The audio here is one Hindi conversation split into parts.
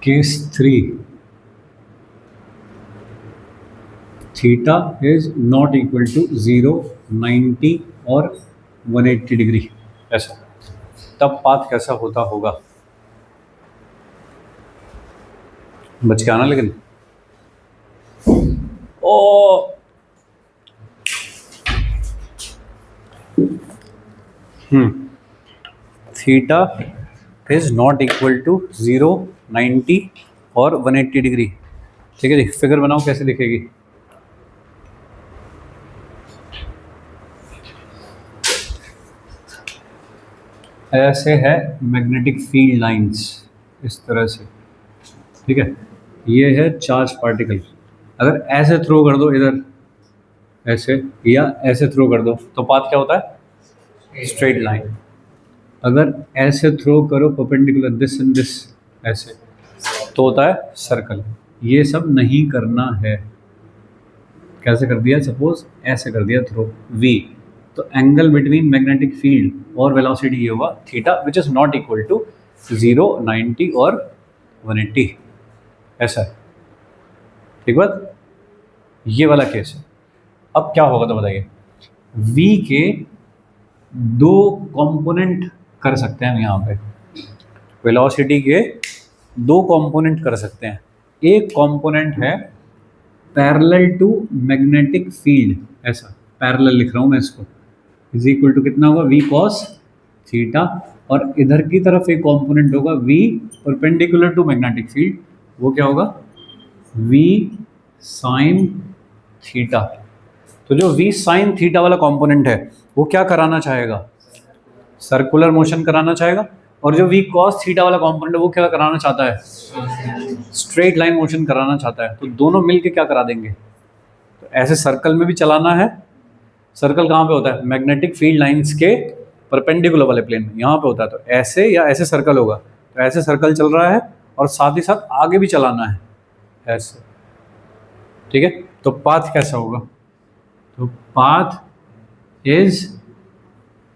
Case 3, theta is not equal to 0, 90 और 180 डिग्री, ऐसा। तब पाथ कैसा होता होगा? बच के आना लेकिन। ओ theta is not equal to 0, 90 और 180 डिग्री। ठीक है जी, फिगर बनाओ कैसे दिखेगी। ऐसे है मैग्नेटिक फील्ड लाइंस, इस तरह से। ठीक है, ये है चार्ज पार्टिकल। अगर ऐसे थ्रो कर दो इधर, ऐसे या ऐसे थ्रो कर दो तो पाथ क्या होता है? Straight line. अगर ऐसे थ्रो करो परपेंडिकुलर दिस एंड दिस, ऐसे, तो होता है सर्कल। ये सब नहीं करना है। कैसे कर दिया? सपोज ऐसे कर दिया थ्रो v, तो एंगल बिटवीन मैग्नेटिक फील्ड और वेलोसिटी ये होगा theta, which is not equal to 0, 90 और 180, ऐसा है। ठीक बात, ये वाला केस है। अब क्या होगा तो बताइए। v के दो कंपोनेंट कर सकते हैं हम यहाँ पे, वेलोसिटी के दो कंपोनेंट कर सकते हैं। एक कंपोनेंट है पैरेलल टू मैग्नेटिक फील्ड, ऐसा पैरेलल लिख रहा हूँ मैं इसको, इज इक्वल टू कितना होगा? v cos theta. और इधर की तरफ एक कंपोनेंट होगा v perpendicular to magnetic field, वो क्या होगा? v sin theta. तो जो v sin थीटा वाला कंपोनेंट है वो क्या कराना चाहेगा? सर्कुलर मोशन कराना चाहेगा। और जो v cos थीटा वाला कंपोनेंट है वो क्या कराना चाहता है? स्ट्रेट लाइन मोशन कराना चाहता है। तो दोनों मिलके क्या करा देंगे? तो ऐसे सर्कल में भी चलाना है। सर्कल कहाँ पे होता है? मैग्नेटिक फील्ड लाइंस के परपेंडिकुलर वाले प्लेन में, यहाँ पे होता है। तो ऐसे या ऐसे सर्कल होगा, तो ऐसे सर्कल चल रहा है और साथ ही साथ आगे भी चलाना है, ऐसे। ठीक है, तो पाथ कैसा होगा? तो पाथ इज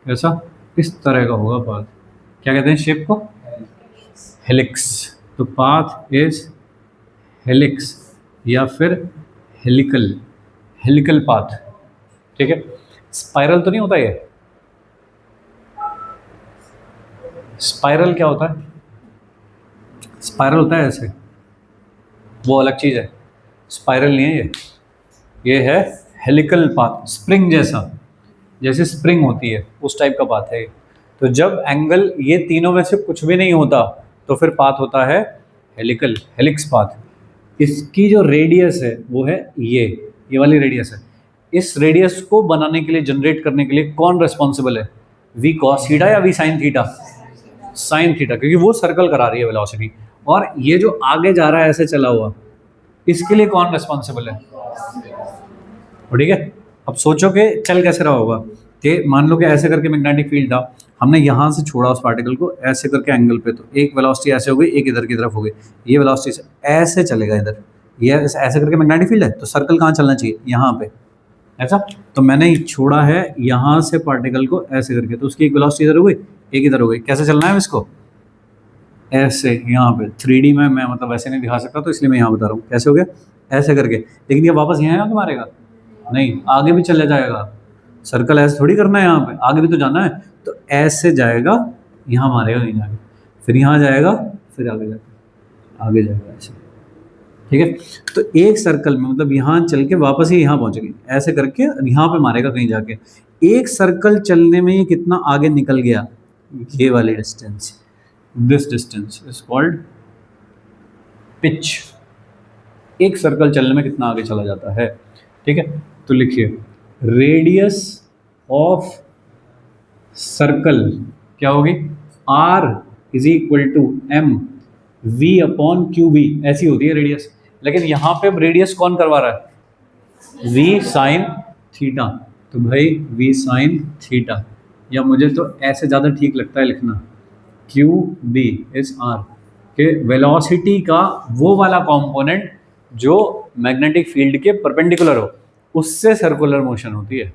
कैसा? इस तरह का होगा पाथ। क्या कहते हैं शेप को? हेलिक्स। तो पाथ इज हेलिक्स या फिर हेलिकल, हेलिकल पाथ। ठीक है, स्पाइरल तो नहीं होता ये। स्पाइरल क्या होता है? स्पाइरल होता है ऐसे, वो अलग चीज़ है। स्पाइरल नहीं है ये है हेलिकल पाथ, स्प्रिंग जैसा, जैसे स्प्रिंग होती है उस टाइप का पाथ है ये। तो जब एंगल ये तीनों में से कुछ भी नहीं होता तो फिर पाथ होता है हेलिकल, हेलिक्स पाथ। इसकी जो रेडियस है वो है ये वाली रेडियस है। इस रेडियस को बनाने के लिए, जनरेट करने के लिए कौन रेस्पॉन्सिबल है? v cos थीटा या v sin theta? sin theta, क्योंकि वो सर्कल करा रही है वेलोसिटी। और ये जो आगे जा रहा है ऐसे चला हुआ, इसके लिए कौन रेस्पॉन्सिबल है? ठीक है, अब सोचो कि चल कैसे रहा होगा कि मान लो कि ऐसे करके मैग्नेटिक फील्ड था, हमने यहाँ से छोड़ा उस पार्टिकल को ऐसे करके एंगल पे, तो एक वेलोसिटी ऐसे हो गई, एक इधर की तरफ हो गई। ये वेलोसिटी से ऐसे चलेगा इधर, ये ऐसे करके मैग्नेटिक फील्ड है, तो सर्कल कहाँ चलना चाहिए? यहाँ पे, ऐसा। तो मैंने छोड़ा है यहाँ से पार्टिकल को ऐसे करके, तो उसकी एक वेलोसिटी इधर हो गई, एक इधर हो गई। कैसे चलना है इसको? ऐसे, यहाँ पे 3D में मैं मतलब ऐसे नहीं दिखा सकता, तो इसलिए मैं यहाँ बता रहा हूँ कैसे हो गया, ऐसे करके। लेकिन ये वापस यहाँ आके मारेगा नहीं, आगे भी चले जाएगा। सर्कल ऐसे थोड़ी करना है, यहाँ पे आगे भी तो जाना है। तो ऐसे जाएगा, यहाँ मारेगा नहीं जाके, फिर यहाँ जाएगा, फिर आगे जाएगा, आगे जाएगा ऐसे। ठीक है, तो एक सर्कल में मतलब यहाँ चल के वापस ही यहाँ पहुँचेगी, ऐसे करके यहाँ पे मारेगा कहीं जाके। एक सर्कल चलने में ये कितना आगे निकल गया? ये वाली distance, this distance is called pitch. एक सर्कल चलने में कितना आगे चला जाता है। ठीक है, तो लिखिए रेडियस ऑफ सर्कल क्या होगी? r is equal to M V upon Q B, ऐसी होती है रेडियस। लेकिन यहाँ पे रेडियस कौन करवा रहा है? v sine theta. तो भाई v साइन थीटा, या मुझे तो ऐसे ज़्यादा ठीक लगता है लिखना, क्यू बी इज आर, के वेलोसिटी का वो वाला कंपोनेंट जो मैग्नेटिक फील्ड के परपेंडिकुलर हो, उससे सर्कुलर मोशन होती है।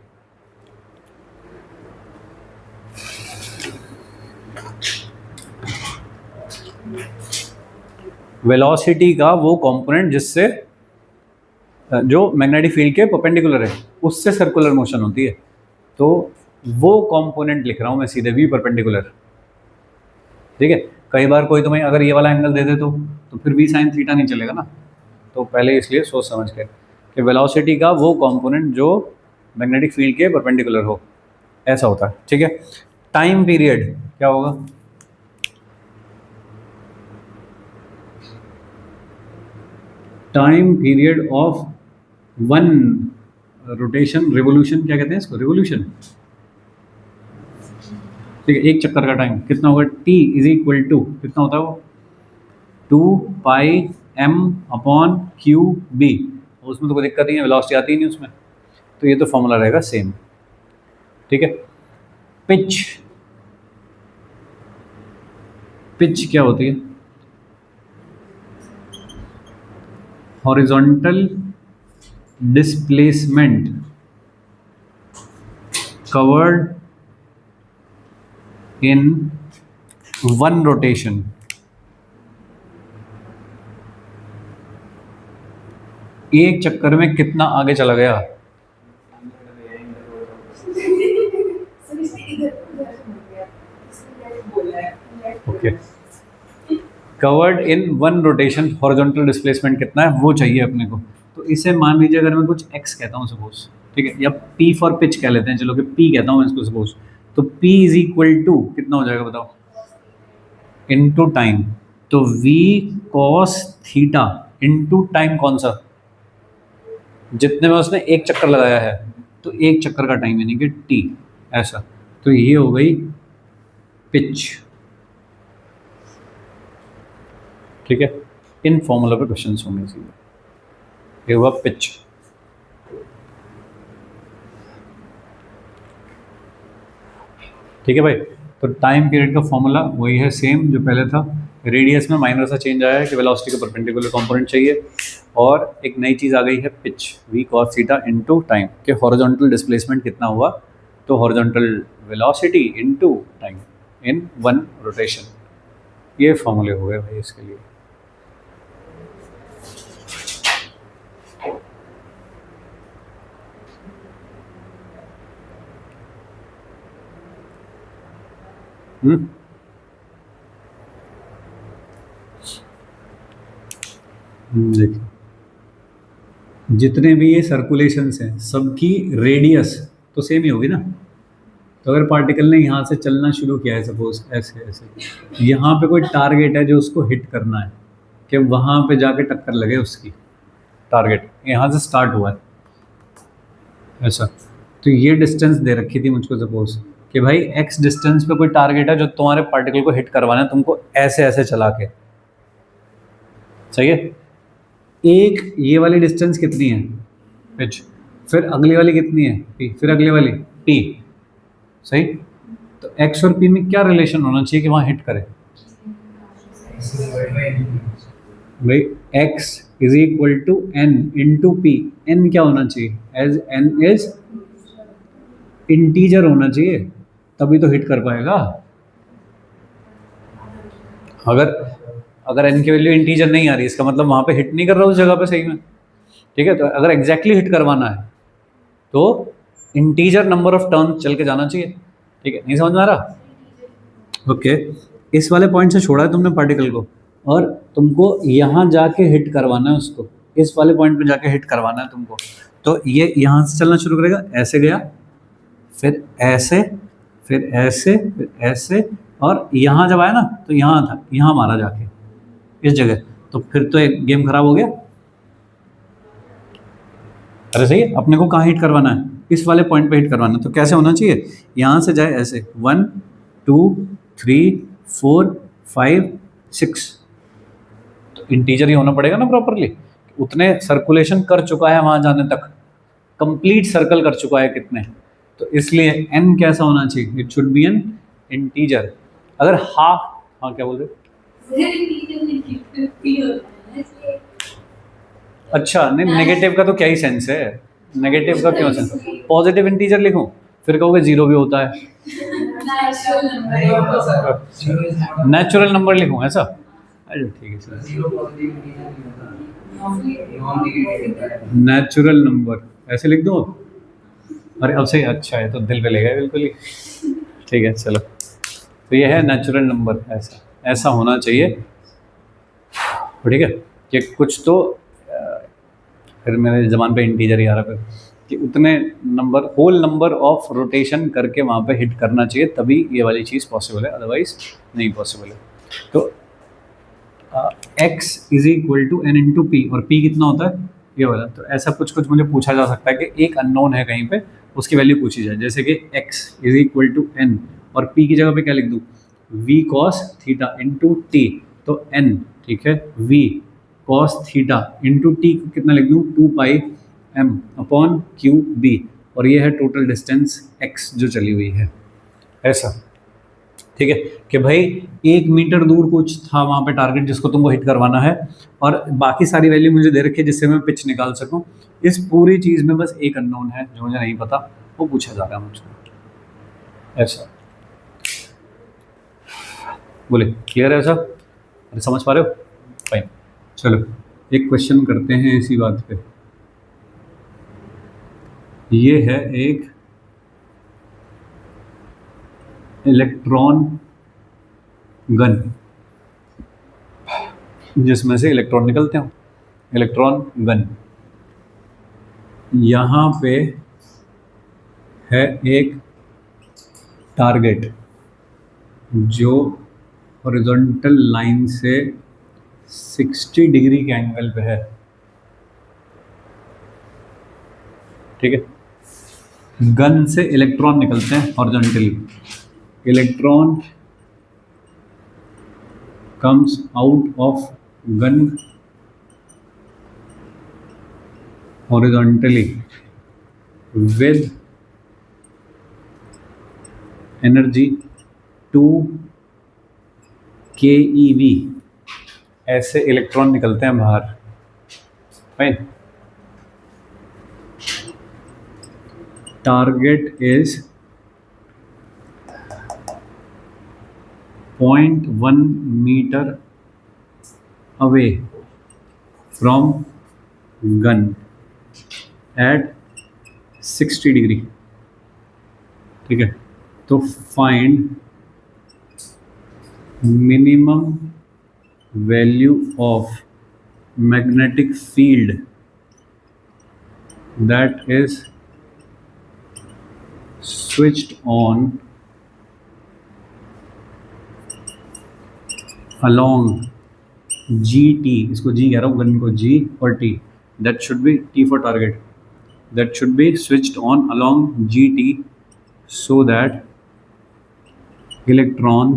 वेलोसिटी का वो कंपोनेंट जिससे जो मैग्नेटिक फील्ड के परपेंडिकुलर है उससे सर्कुलर मोशन होती है, तो वो कंपोनेंट लिख रहा हूँ मैं सीधे v परपेंडिकुलर। ठीक है, कई बार कोई तुम्हें अगर ये वाला एंगल दे दे तो फिर v sin थीटा नहीं चलेगा ना, तो पहले इसलिए सोच समझ के कि वेलोसिटी का वो कंपोनेंट जो मैग्नेटिक फील्ड के परपेंडिकुलर हो, ऐसा होता है। ठीक है, टाइम पीरियड क्या होगा? Time period of one rotation, revolution क्या कहते हैं इसको, रिवोल्यूशन। ठीक है, एक चक्कर का टाइम कितना होगा? t इज इक्वल टू कितना होता है वो? 2πm/q_b। उसमें तो कोई दिक्कत नहीं है, वेलोसिटी आती ही नहीं उसमें, तो ये तो फॉर्मूला रहेगा सेम। ठीक है, पिच, पिच क्या होती है? Horizontal displacement covered in one rotation. एक चक्कर में कितना आगे चला गया? Okay, covered in one rotation, horizontal displacement कितना है वो चाहिए अपने को। तो इसे मान लीजिए अगर मैं कुछ x कहता हूँ सपोज, ठीक है, या p फॉर पिच कह लेते हैं, चलो कि p कहता हूँ मैं इसको सपोज, तो p इज इक्वल टू कितना हो जाएगा बताओ? Into time. तो v cos theta into time कौन सा? जितने में उसने एक चक्कर लगाया है, तो एक चक्कर का टाइम यानी कि t, ऐसा। तो ये हो गई पिच। ठीक है, इन फॉर्मूला पे क्वेश्चंस होंगे सीधे। ये हुआ पिच। ठीक है भाई, तो टाइम पीरियड का फॉर्मूला वही है सेम जो पहले था। रेडियस में माइनर सा चेंज आया है कि वेलोसिटी का परपेंडिकुलर कंपोनेंट चाहिए, और एक नई चीज़ आ गई है pitch, v cos theta into time, कि हॉरिजॉन्टल डिस्प्लेसमेंट कितना हुआ, तो horizontal velocity into time in one rotation. ये फॉर्मूले हो गए भाई इसके लिए। देखिए, जितने भी ये सर्कुलेशंस हैं सबकी रेडियस तो सेम ही होगी ना। तो अगर पार्टिकल ने यहाँ से चलना शुरू किया है सपोज ऐसे ऐसे, यहाँ पे कोई टारगेट है जो उसको हिट करना है, कि वहाँ पे जाके टक्कर लगे उसकी, टारगेट यहाँ से स्टार्ट हुआ है ऐसा। तो ये डिस्टेंस दे रखी थी मुझको सपोज कि भाई x डिस्टेंस पे कोई टारगेट है जो तुम्हारे पार्टिकल को हिट करवाना है तुमको, ऐसे ऐसे चला के। सही है, एक ये वाली डिस्टेंस कितनी है h, फिर अगली वाली कितनी है p, फिर अगली वाली t। सही, तो x और p में क्या रिलेशन होना चाहिए कि वहाँ हिट करे? भाई x is equal to n into p। n क्या होना चाहिए? एज n इज इंटीजर होना चाहिए, तभी तो हिट कर पाएगा। अगर n की वैल्यू इंटीजर नहीं आ रही, इसका मतलब वहाँ पे हिट नहीं कर रहा उस जगह पे सही में। ठीक है, तो अगर एग्जैक्टली हिट करवाना है तो इंटीजर नंबर ऑफ टर्न चल के जाना चाहिए। ठीक है, नहीं समझ में आ रहा? ओके, इस वाले पॉइंट से छोड़ा है तुमने पार्टिकल को, और तुमको यहाँ जाके हिट करवाना है उसको, इस वाले पॉइंट पे जाके हिट करवाना है तुमको। तो ये यहाँ से चलना शुरू करेगा, ऐसे गया, फिर ऐसे, फिर ऐसे, फिर ऐसे, और यहाँ जब आया ना तो यहाँ था, यहाँ मारा जाके इस जगह, तो फिर तो एक गेम खराब हो गया। अरे सही है, अपने को कहाँ हिट करवाना है? इस वाले पॉइंट पे हिट करवाना है। तो कैसे होना चाहिए? यहाँ से जाए ऐसे 1 2 3 4 5 6, तो इंटीजर ही होना पड़ेगा ना प्रॉपरली। उतने सर्कुलेशन कर चुका है वहाँ जाने तक, कंप्लीट सर्कल कर चुका है कितने, तो इसलिए n कैसा होना चाहिए? It should B N integer. अगर हाफ, हाँ क्या बोल रहे? अच्छा नहीं, नेगेटिव का तो क्या ही सेंस है, नेगेटिव का क्यों सेंस? पॉजिटिव इंटीजर लिखूं, फिर कहोगे जीरो भी होता है। नेचुरल नंबर लिखूं ऐसा? अच्छा ठीक है सर। नेचुरल नंबर ऐसे लिख दो। अरे अब से अच्छा है तो दिल पे ले गए बिल्कुल ही। ठीक है चलो, तो ये है नेचुरल नंबर, ऐसा ऐसा होना चाहिए। ठीक है, कि कुछ तो फिर मेरे ज़बान पे इंटीजर ही आ रहा है फिर, कि उतने number, whole number of rotation करके वहाँ पे हिट करना चाहिए, तभी ये वाली चीज़ पॉसिबल है, अदरवाइज नहीं पॉसिबल है। तो x is equal to N into P, और p कितना होता है ये वाला। तो ऐसा कुछ कुछ मुझे पूछा जा सकता है कि एक अननोन है कहीं पे, उसकी वैल्यू पूछी जाए, जैसे कि x is equal to N, और p की जगह पे क्या लिख दूँ, v cos theta into T, तो n, ठीक है, v cos theta into T कितना लिख दूँ, 2 pi m upon Q B, और ये है टोटल डिस्टेंस x जो चली हुई है, ऐसा। ठीक है, कि भाई 1 मीटर दूर कुछ था वहाँ पे टारगेट जिसको तुमको हिट करवाना है, और बाकी सारी वैल्यू मुझे दे रखी है जिससे मैं पिच निकाल सकूँ। इस पूरी चीज़ में बस एक अननोन है जो मुझे नहीं पता, वो पूछा जा रहा है मुझसे, ऐसा। बोले क्लियर है ऐसा? अरे समझ पा रहे हो? फाइन, चलो एक क्वेश्चन करते हैं इसी बात पे। ये है एक इलेक्ट्रॉन गन जिसमें से इलेक्ट्रॉन निकलते हो, इलेक्ट्रॉन गन। यहाँ पे है एक टारगेट जो हॉरिजॉन्टल लाइन से 60 डिग्री के एंगल पे है, ठीक है। गन से इलेक्ट्रॉन निकलते हैं horizontally, electron comes out of gun horizontally with energy 2 keV, ऐसे इलेक्ट्रॉन निकलते हैं बाहर। Fine, target is 0.1 metre away from gun at 60 degree, ठीक है। तो find minimum value of magnetic field that is switched on along GT, इसको G कह रहा हूँ, गन को G और T, that should be T for target, that should be switched on along GT so that electron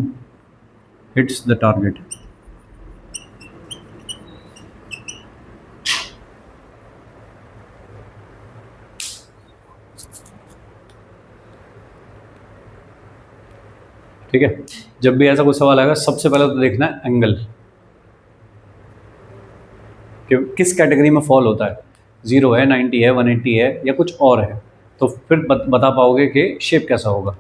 hits the target. ठीक है, जब भी ऐसा कोई सवाल आएगा सबसे पहले तो देखना है एंगल, कि किस कैटेगरी में फॉल होता है, 0 है, 90 है, 180 है, या कुछ और है, तो फिर बता पाओगे कि शेप कैसा होगा।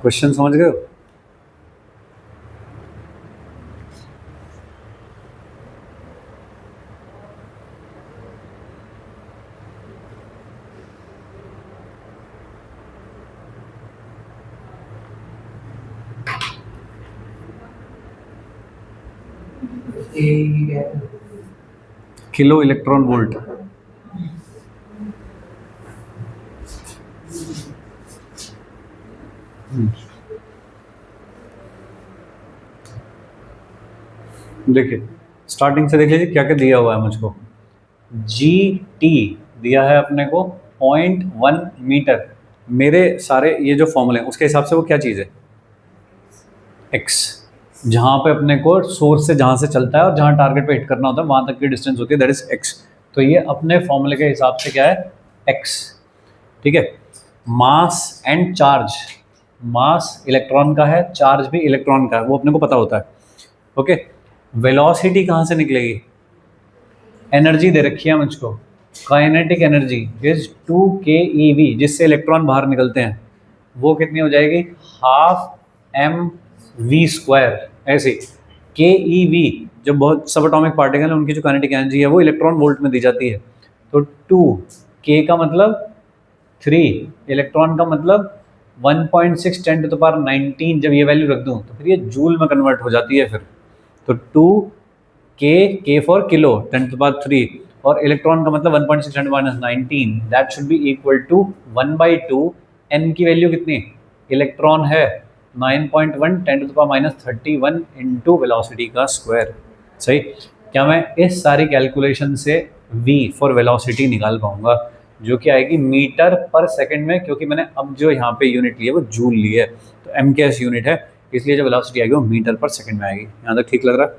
क्वेश्चन समझ गए हो? किलो इलेक्ट्रॉन वोल्ट, देखिए स्टार्टिंग से देख लीजिए क्या क्या दिया हुआ है मुझको। जी टी दिया है अपने को 0.1 मीटर। मेरे सारे ये जो फॉर्मूले हैं उसके हिसाब से वो क्या चीज़ है, एक्स। जहाँ पे अपने को सोर्स से जहाँ से चलता है और जहाँ टारगेट पे हिट करना होता है वहाँ तक की डिस्टेंस होती है, दैट इज एक्स। तो ये अपने फॉर्मूले के हिसाब से क्या है, एक्स। ठीक है। Mass and charge, mass electron का है, चार्ज भी इलेक्ट्रॉन का है, वो अपने को पता होता है। ओके। वेलोसिटी कहाँ से निकलेगी, एनर्जी दे रखी है मुझको, काइनेटिक एनर्जी इज 2 keV, जिससे इलेक्ट्रॉन बाहर निकलते हैं, वो कितनी हो जाएगी, ½ mv²। ऐसे के ई वी, जो बहुत सब एटॉमिक पार्टिकल है उनकी जो काइनेटिक एनर्जी है वो इलेक्ट्रॉन वोल्ट में दी जाती है। तो 2 के का मतलब 3, इलेक्ट्रॉन का मतलब 1.6 10⁻19। जब ये वैल्यू रख दूं तो फिर ये जूल में कन्वर्ट हो जाती है फिर। तो 2 के फॉर किलो 10⁻3, और इलेक्ट्रॉन का मतलब 1.6 10⁻19, that should be equal to 1/2। N की वैल्यू कितनी, इलेक्ट्रॉन है 9.1 10⁻31 इंटू वेलोसिटी का स्क्वायर। सही। क्या मैं इस सारी कैलकुलेशन से v फॉर वेलोसिटी निकाल पाऊंगा, जो कि आएगी मीटर पर सेकंड में, क्योंकि मैंने अब जो यहाँ पे यूनिट ली है वो जूल ली है, तो एम के एस यूनिट है, इसलिए जो वेलोसिटी आएगी वो मीटर पर सेकंड में आएगी। यहाँ तक ठीक लग रहा है,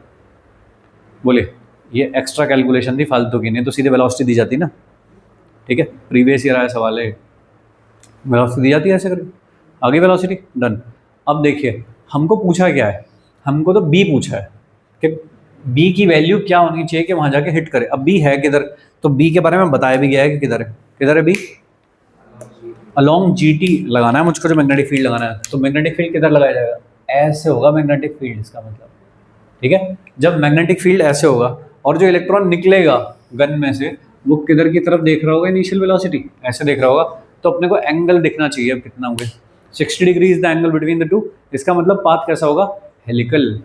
बोलिए। ये एक्स्ट्रा कैलकुलेशन थी फालतू की, नहीं तो सीधे वेलोसिटी दी जाती ना। ठीक है, प्रीवियस ईयर आया सवाल है, वेलोसिटी दी जाती है ऐसे करके। आगे वेलोसिटी डन। अब देखिए हमको पूछा क्या है, हमको तो बी पूछा है कि बी की वैल्यू क्या होनी चाहिए कि वहां जाके हिट करे। अब बी है किधर, तो बी के बारे में बताया भी गया है कि किधर है बी, अलोंग जी टी लगाना है मुझको, जो मैग्नेटिक फील्ड लगाना है। तो मैग्नेटिक फील्ड किधर लगाया जाएगा, ऐसे होगा मैग्नेटिक फील्ड, इसका मतलब। ठीक है, जब मैग्नेटिक फील्ड ऐसे होगा और जो इलेक्ट्रॉन निकलेगा गन में से वो किधर की तरफ देख रहा होगा, इनिशियल वेलोसिटी ऐसे देख रहा होगा, तो अपने को एंगल दिखना चाहिए। अब कितना हुए, 60 degree is the angle between the two. इसका मतलब पाथ कैसा होगा, हेलिकल,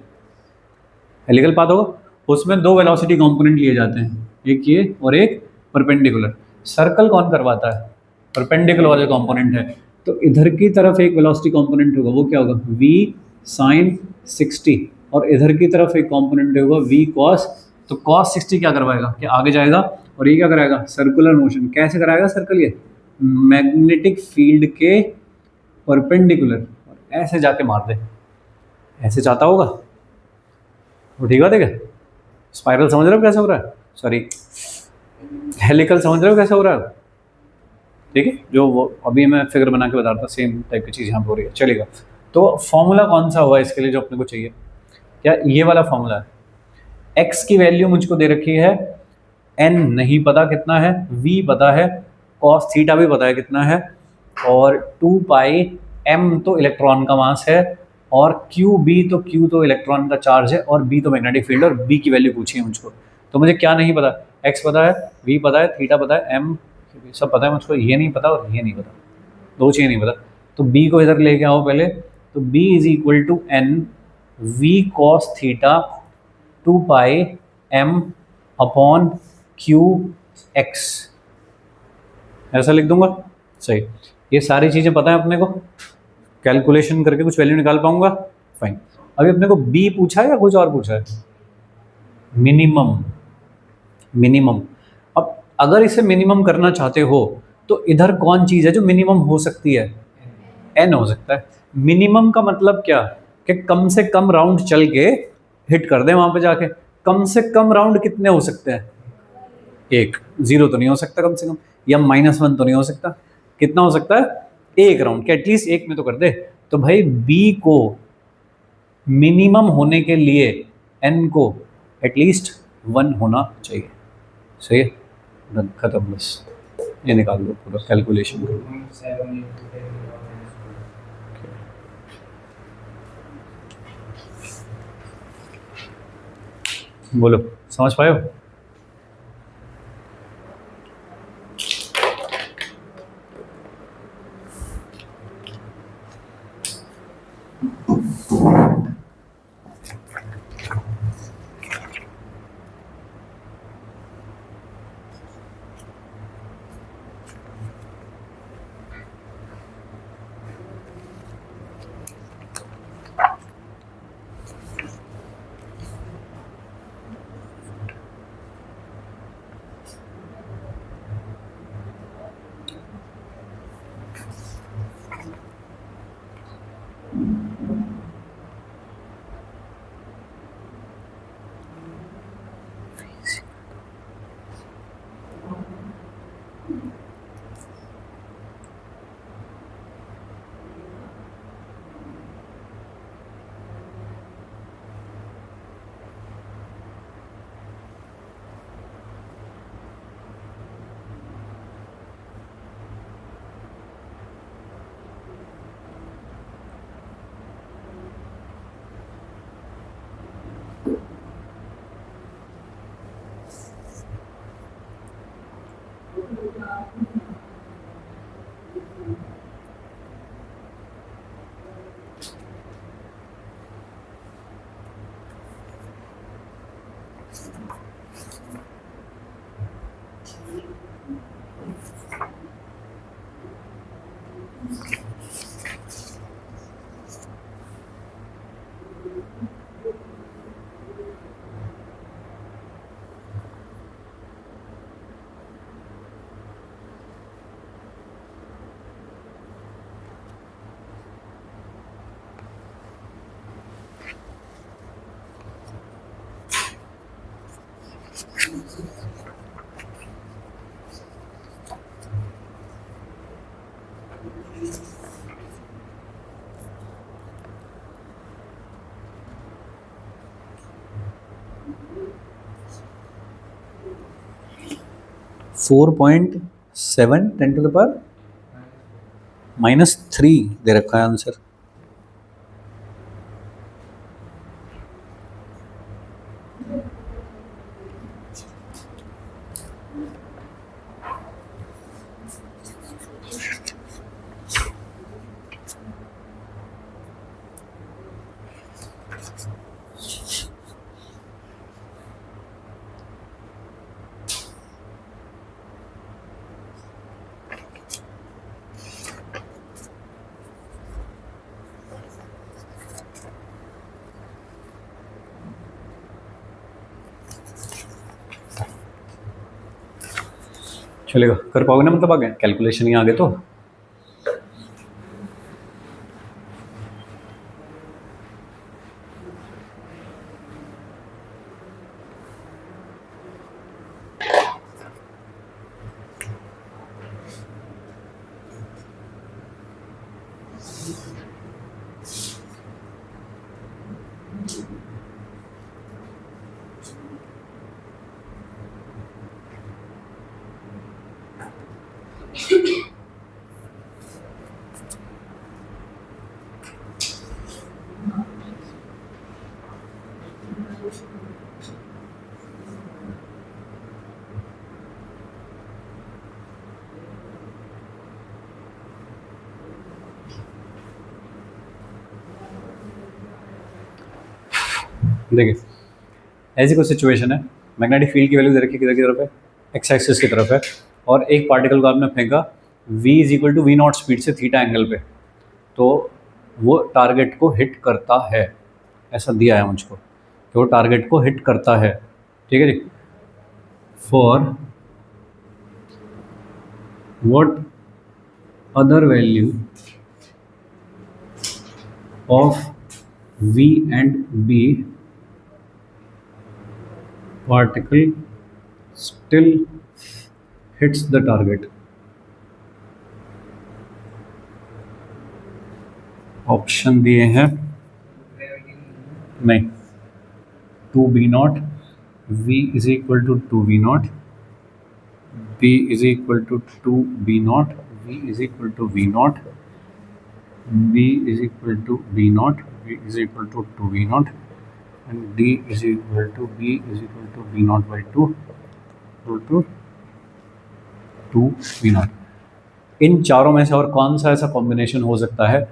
हेलिकल पाथ होगा। उसमें दो वेलोसिटी कंपोनेंट लिए जाते हैं, एक ये और एक परपेंडिकुलर। सर्कल कौन करवाता है, परपेंडिकुलर वाले कंपोनेंट है। तो इधर की तरफ एक वेलोसिटी कंपोनेंट होगा, वो क्या होगा, v sin 60, और इधर की तरफ एक कंपोनेंट होगा v cos। तो cos 60 क्या करवाएगा, कि आगे जाएगा, और ये क्या कराएगा, सर्कुलर मोशन। कैसे कराएगा सर्कल, ये मैग्नेटिक फील्ड के परपेंडिकुलर, और ऐसे जाके मार दे, ऐसे चाहता होगा। वो ठीक बात है क्या, स्पाइरल समझ रहे हो कैसे हो रहा है, सॉरी हेलिकल समझ रहे हो कैसे हो रहा है। ठीक है, जो वो अभी मैं फिगर बना के बता रहा था, सेम टाइप की चीज़ यहाँ पर हो रही है, चलेगा। तो फॉर्मूला कौन सा हुआ इसके लिए जो अपने को चाहिए, क्या ये वाला फॉर्मूला है। एक्स की वैल्यू मुझको दे रखी है, एन नहीं पता कितना है, वी पता है, कॉस थीटा भी पता है कितना है, और 2 पाई एम तो इलेक्ट्रॉन का मास है, और क्यू बी, तो क्यू तो इलेक्ट्रॉन का चार्ज है, और बी तो मैग्नेटिक फील्ड, और बी की वैल्यू पूछी है मुझको। तो मुझे क्या नहीं पता, एक्स पता है, वी पता है, थीटा पता है, एम सब पता है मुझको, ये नहीं पता और ये नहीं पता, दो चीज़ें नहीं पता। तो बी को इधर लेके आओ पहले, तो B is equal to N V cos theta 2 pi M upon Q X, ऐसा लिख दूंगा। सही, ये सारी चीज़ें पता है अपने को, कैलकुलेशन करके कुछ वैल्यू निकाल पाऊंगा, फाइन। अभी अपने को बी पूछा है या कुछ और पूछा है, मिनिमम, मिनिमम। अब अगर इसे मिनिमम करना चाहते हो तो इधर कौन चीज़ है जो मिनिमम हो सकती है, एन हो सकता है। मिनिमम का मतलब क्या, कि कम से कम राउंड चल के हिट कर दे वहां पे जाके। कम से कम राउंड कितने हो सकते हैं, एक, जीरो तो नहीं हो सकता कम से कम, या -1 तो नहीं हो सकता, कितना हो सकता है, एक राउंड, कि एटलीस्ट एक में तो कर दे। तो भाई बी को मिनिमम होने के लिए एन को एटलीस्ट 1 होना चाहिए। सही है, डन, खत्म, बस ये निकाल दो पूरा कैलकुलेशन करो। बोलो, समझ पाए हो। 4.7 10⁻³ दे रखा है आंसर। चलेगा, कर पाओगे ना? मतलब आगे कैलकुलेशन ही आगे तो देखिए, ऐसी कोई सिचुएशन है, मैग्नेटिक फील्ड की वैल्यू दे रखी किधर की तरफ है? एक्स एक्सिस की तरफ है, और एक पार्टिकल को आपने फेंका v is equal to we not speed से थीटा एंगल पे, तो वो टारगेट को हिट करता है, ऐसा दिया है मुझको कि वो टारगेट को हिट करता है। ठीक है जी। For what other value of v and b particle still hits the target। Option दिए हैं, नहीं, 2v0, v is equal to 2v0, b is equal to 2b0, v is equal to v0, b is equal to b0, v is equal to 2v0, and d is equal to b is equal to v0/2 equal to 2v0। इन चारों में से और कौन सा ऐसा कॉम्बिनेशन हो सकता है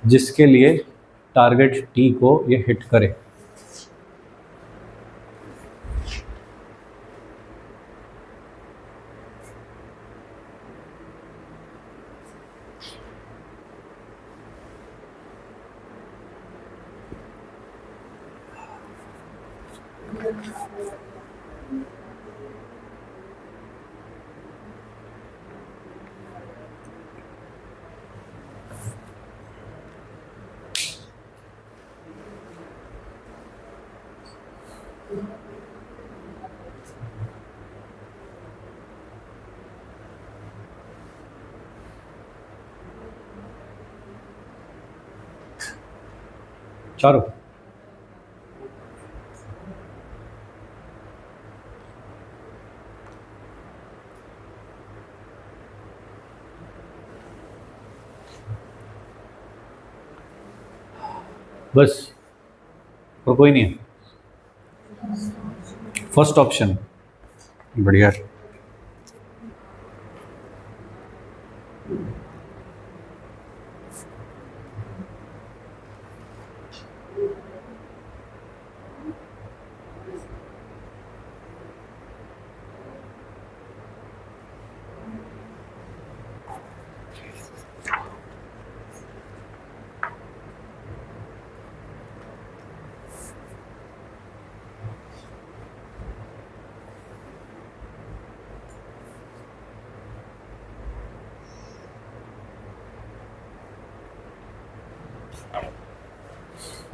जिसके लिए टारगेट टी को ये हिट करे? चारों? बस, और कोई नहीं है? फर्स्ट ऑप्शन बढ़िया।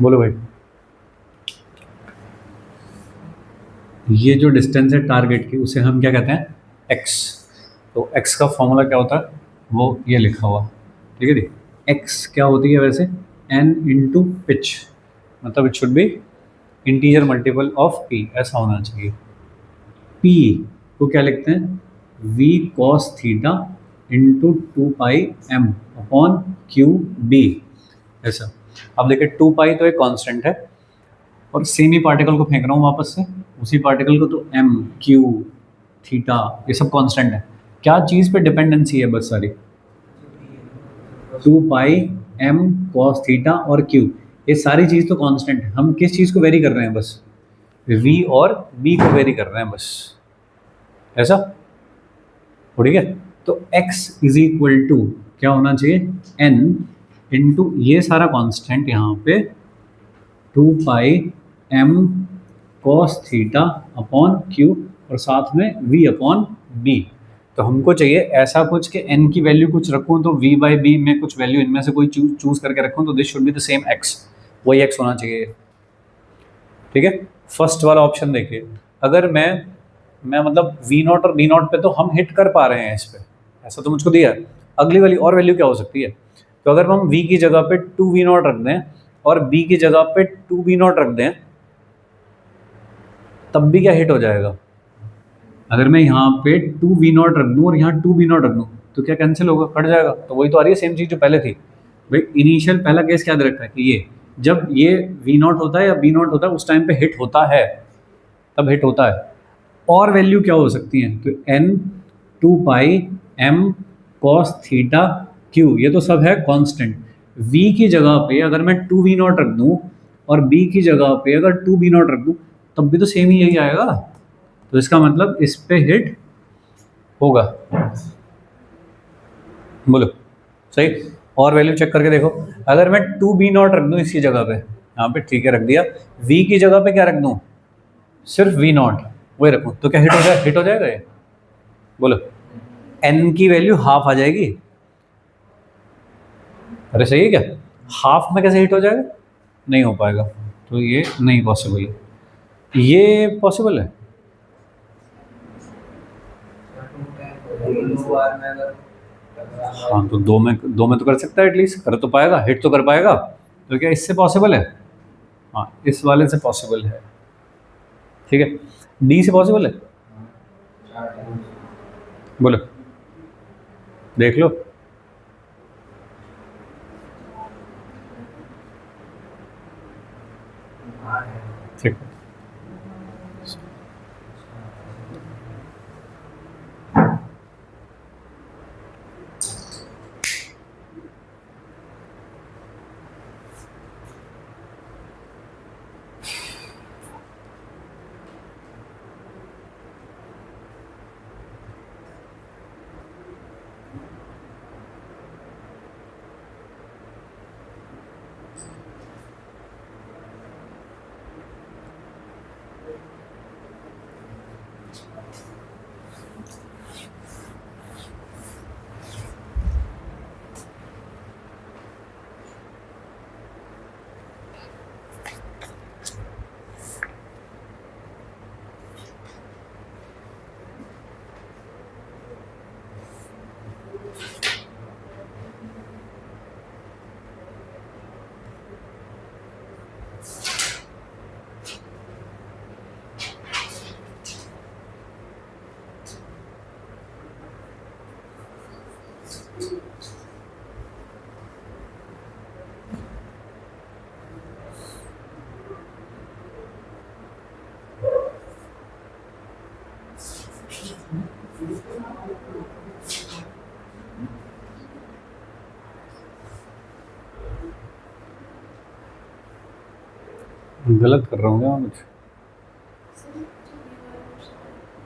बोलो भाई। ये जो डिस्टेंस है टारगेट की उसे हम क्या कहते हैं, एक्स। तो एक्स का फॉर्मूला क्या होता है, वो ये लिखा हुआ, ठीक है जी। एक्स क्या होती है वैसे, एन इंटू पिच, मतलब it should be integer multiple of P, ऐसा होना चाहिए। पी को क्या लिखते हैं, V cos theta into 2 pi M upon Q B, ऐसा। अब देखिए 2 पाई तो एक कांस्टेंट है, और सेम ही पार्टिकल को फेंक रहा हूँ वापस से, उसी पार्टिकल को, तो एम क्यू थीटा ये सब कांस्टेंट है। क्या चीज़ पे डिपेंडेंसी है बस सारी, 2 पाई एम कॉस थीटा और क्यू, ये सारी चीज़ तो कांस्टेंट है। हम किस चीज़ को वेरी कर रहे हैं, बस v और b को वेरी कर रहे हैं बस, ऐसा। ठीक है, तो x इज इक्वल टू क्या होना चाहिए, n इंटू ये सारा कांस्टेंट यहाँ पे 2 pi m cos theta upon q, और साथ में v अपॉन b। तो हमको चाहिए ऐसा कुछ कि n की वैल्यू कुछ रखूँ तो v बाई बी में कुछ वैल्यू इनमें से कोई चूज करके रखूँ, तो this should be the same x, वही x होना चाहिए। ठीक है, फर्स्ट वाला ऑप्शन देखिए, अगर मैं मतलब वी नॉट और बी नॉट पे तो हम हिट कर पा रहे हैं इस पे, ऐसा तो मुझको दिया है। अगली वाली और वैल्यू क्या हो सकती है, तो अगर हम वी की जगह पे 2v0 रख दें और बी की जगह पे 2v0 रख दें, तब भी क्या हिट हो जाएगा। अगर मैं यहाँ पे 2v0 रख दूँ और यहाँ 2v0 रख दूँ, तो क्या कैंसिल होगा, कट जाएगा। तो वही तो आ रही है सेम चीज़ जो पहले थी भाई। इनिशियल पहला केस क्या रखा है कि ये जब ये v0 होता है या b0 होता है उस टाइम पे हिट होता है, तब हिट होता है। और वैल्यू क्या हो सकती है, तो n 2 pi m cos theta q, ये तो सब है कांस्टेंट। v की जगह पे अगर मैं 2v0 रख दूं और b की जगह पे अगर 2b0 रख दूं, तब भी तो सेम ही यही आएगा। तो इसका मतलब इस पे हिट होगा। बोलो सही। और वैल्यू चेक करके देखो, अगर मैं 2b0 रख दूं इसकी जगह पे, यहाँ पे ठीक है रख दिया, v की जगह पे क्या रख दूं, सिर्फ v0 वही रखूं, तो क्या हिट हो जाए, हिट हो जाएगा ये। बोलो, n की वैल्यू हाफ आ जाएगी। अरे सही है क्या, हाफ में कैसे हिट हो जाएगा, नहीं हो पाएगा, तो ये नहीं पॉसिबल है। ये पॉसिबल है, हाँ तो दो में तो कर सकता है, एटलीस्ट कर तो पाएगा, हिट तो कर पाएगा। तो क्या इससे पॉसिबल है, हाँ इस वाले से पॉसिबल है। ठीक है, डी से पॉसिबल है। बोलो, देख लो। ठीक, गलत कर रहा हूँ क्या कुछ?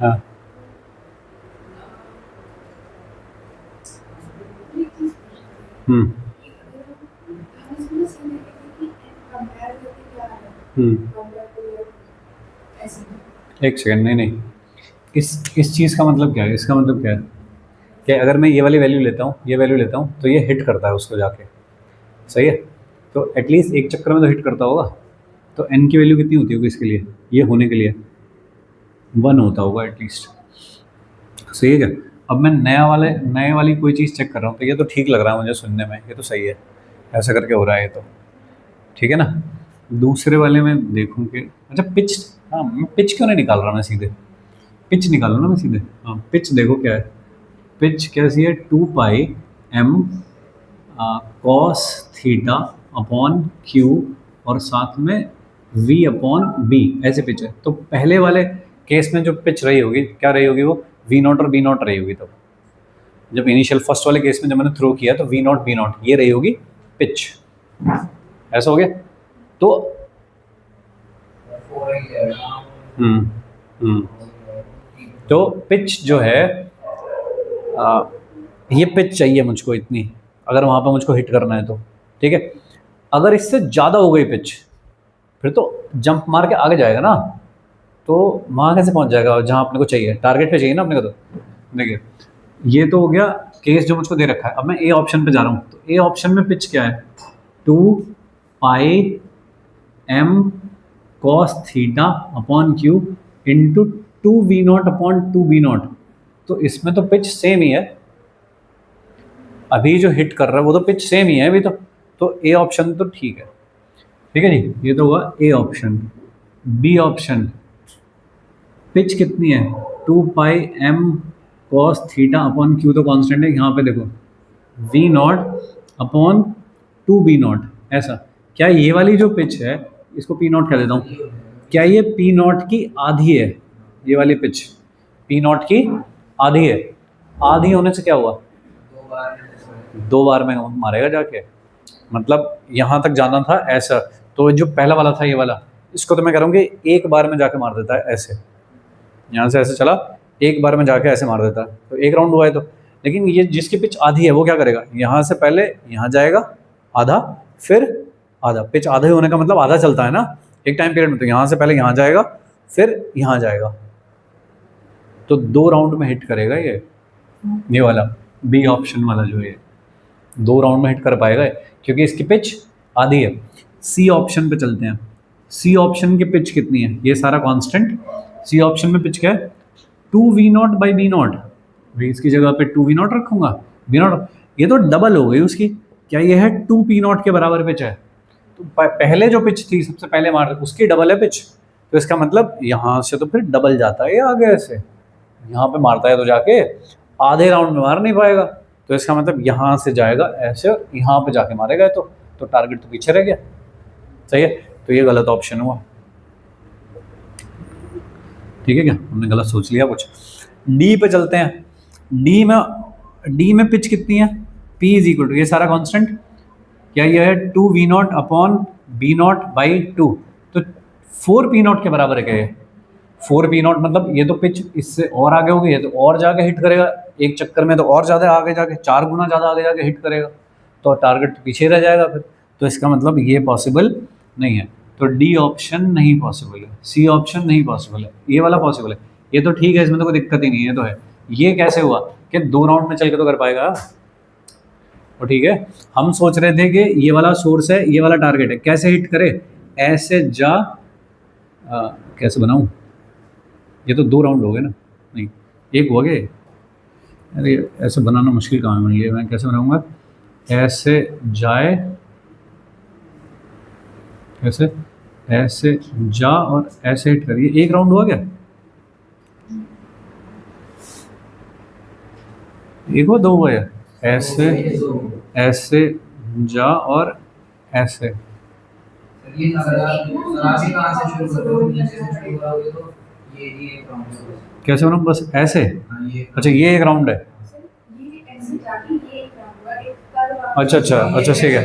हाँ हम्म एक सेकंड, नहीं नहीं, इस चीज़ का मतलब क्या है? इसका मतलब क्या है कि अगर मैं ये वाली वैल्यू लेता हूँ, ये वैल्यू लेता हूँ, तो ये हिट करता है उसको जाके, सही है? तो एटलीस्ट एक चक्कर में तो हिट करता होगा। तो एन की वैल्यू कितनी होती होगी इसके लिए, ये होने के लिए 1 होता होगा एटलीस्ट, सही है क्या? अब मैं नए वाली कोई चीज़ चेक कर रहा हूँ, तो ये तो ठीक लग रहा है मुझे सुनने में, ये तो सही है, ऐसा करके हो रहा है ये तो, ठीक है ना? दूसरे वाले में देखूँ कि अच्छा पिच, हाँ मैं पिच क्यों नहीं निकाल रहा, मैं सीधे पिच निकालूँ ना मैं सीधे। हाँ पिच देखो क्या है, पिच कैसी है, 2 pi m cos theta upon Q और साथ में v अपॉन बी, ऐसे पिच है। तो पहले वाले केस में जो पिच रही होगी, क्या रही होगी वो, वी नॉट और बी नॉट रही होगी। तब जब इनिशियल फर्स्ट वाले केस में जब मैंने थ्रो किया तो वी नॉट बी नॉट ये रही होगी पिच, ऐसा हो गया। तो हम्म हम्म तो पिच जो है, आ, ये पिच चाहिए मुझको इतनी, अगर वहाँ पर मुझको हिट करना है तो, ठीक है। अगर इससे ज़्यादा हो गई पिच, फिर तो जंप मार के आगे जाएगा ना, तो वहाँ कैसे पहुँच जाएगा जहाँ अपने को चाहिए, टारगेट पे चाहिए ना अपने को। तो देखिए ये तो हो गया केस जो मुझको दे रखा है। अब मैं ए ऑप्शन पे जा रहा हूँ, तो ए ऑप्शन में पिच क्या है, 2 pi m cos theta upon Q into 2v0 upon 2b0। तो इसमें तो पिच सेम ही है, अभी जो हिट कर रहा है वो तो पिच सेम ही है अभी तो ए ऑप्शन तो ठीक है, ठीक है जी, ये तो हुआ A option. B option, pitch कितनी है, 2 pi m cos theta upon Q तो कांस्टेंट है, यहाँ पे देखो वी नॉट अपॉन 2b0, ऐसा। क्या ये वाली जो पिच है, इसको पी नॉट कह देता हूँ, क्या ये पी नॉट की आधी है, ये वाली पिच पी नॉट की आधी है? आधी होने से क्या हुआ, 2 बार में मारेगा जाके, मतलब यहाँ तक जाना था ऐसा। तो जो पहला वाला था ये वाला, इसको तो मैं कह रहा हूँ कि एक बार में जाके मार देता है ऐसे, यहाँ से ऐसे चला, एक बार में जाके ऐसे मार देता है, तो एक राउंड हुआ है तो। लेकिन ये जिसकी पिच आधी है वो क्या करेगा, यहाँ से पहले यहाँ जाएगा आधा, फिर आधा। पिच आधे होने का मतलब आधा चलता है ना एक टाइम पीरियड में, तो यहाँ से पहले यहाँ जाएगा, फिर यहाँ जाएगा, तो 2 राउंड में हिट करेगा ये वाला बी ऑप्शन वाला जो है, 2 राउंड में हिट कर पाएगा क्योंकि इसकी पिच आधी है। सी ऑप्शन पे चलते हैं, सी ऑप्शन की पिच कितनी है, ये सारा कांस्टेंट। सी ऑप्शन में पिच क्या है, 2v0 बाई बी नॉट, भाई इसकी जगह पे 2v0 रखूंगा, बी नॉट, ये तो डबल हो गई उसकी, क्या ये है 2p0 के बराबर पिच है। तो पहले जो पिच थी सबसे पहले मार उसकी डबल है पिच, तो इसका मतलब यहाँ से तो फिर डबल जाता है आगे ऐसे, यहाँ पे मारता है तो जाके आधे राउंड में मार नहीं पाएगा, तो इसका मतलब यहाँ से जाएगा ऐसे और यहाँ पे जाके मारेगा, तो टारगेट तो पीछे रह गया, सही है। तो ये गलत ऑप्शन हुआ, ठीक है, क्या हमने गलत सोच लिया कुछ। डी पे चलते हैं, डी में पिच कितनी है, पी इज इक्वल टू, ये सारा कांस्टेंट, क्या ये है 2v0 अपॉन b0 बाई 2, तो 4p0 के बराबर है क्या ये, 4p0 मतलब ये तो पिच इससे और आगे होगी, ये तो और जाके हिट करेगा एक चक्कर में, तो और ज़्यादा आगे जाके 4 गुना ज़्यादा आगे जाके हिट करेगा, तो टारगेट पीछे रह जाएगा फिर, तो इसका मतलब ये पॉसिबल नहीं है। तो डी ऑप्शन नहीं पॉसिबल है, सी ऑप्शन नहीं पॉसिबल है, ये वाला पॉसिबल है, ये तो ठीक है, इसमें तो कोई दिक्कत ही नहीं है, तो है। ये कैसे हुआ कि 2 राउंड में चल के तो कर पाएगा, तो ठीक है। हम सोच रहे थे कि ये वाला सोर्स है, ये वाला टारगेट है, कैसे हिट करे, ऐसे जा, कैसे बनाऊं, ये तो 2 राउंड हो गए ना, नहीं एक हो गए, अरे ऐसे बनाना मुश्किल काम है मेरे लिए, मैं कैसे बनाऊंगा, ऐसे जाए, ऐसे ऐसे जा और ऐसे हिट करिए, 1 राउंड हुआ क्या, एक हुआ 2 हुआ या ऐसे ऐसे जा और ऐसे, कैसे बनाऊं, बस ऐसे, अच्छा ये 1 राउंड है, अच्छा अच्छा अच्छा ठीक है,